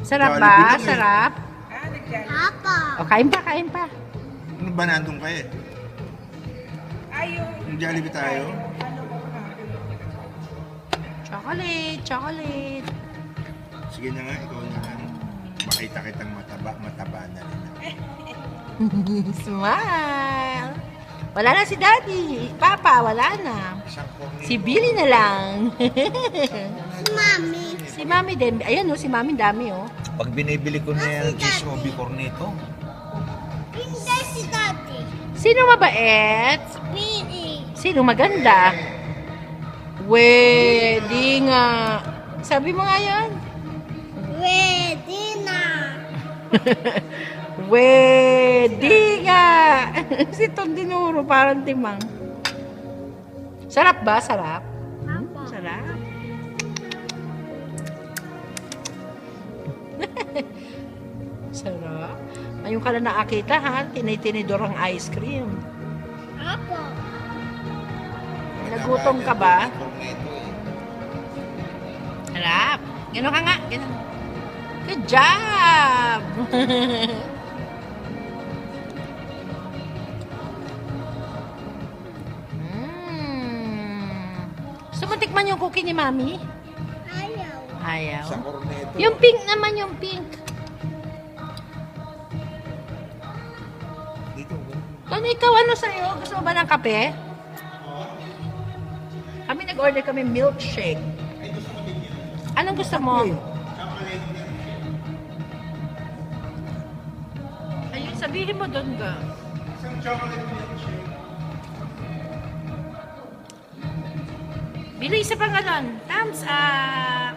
Sarap Jollibee ba? lang eh. Sarap? Apa. O, kain pa, kain pa. Ano ba nandun kayo? Ayaw. Yung Jollibee tayo? Chocolate, chocolate. Sige na nga, ikaw na nga. Makita kitang mataba na rin. Smile. Wala na si Daddy. Papa, wala na. Isang cornet. Si Billy na lang. Si Mami. Si Mami din. Ayan, oh, si Mami dami, oh. Pag binibili ko na yung cheese o corneto, Hindi si Daddy. Sino mabait? Billy. Sino maganda? Di nga. Sabi mo nga yan. Ready na. Di nga. Si Tondinuro, parang timang. Sarap ba? Sarap? Apa. Sarap. Sarap. Ngayon ka na nakakita, ha? Tinitinidor ang ice cream. Apa. Nagutom ka ba? Corneto eh. Sarap. Gano'n ka nga. Gano'n. Good job! Gusto mo tikman yung cookie ni Mami? Ayaw. Ayaw. Sa corneto. Yung pink naman, yung pink. Dito. Ano ikaw, ano sa'yo? Gusto mo ba ng kape? Kami nag-order kami milkshake. Anong gusto mo? Ayun, sabihin mo doon ka. Isang chocolate milkshake. Bili isa pang galon. Thumbs up!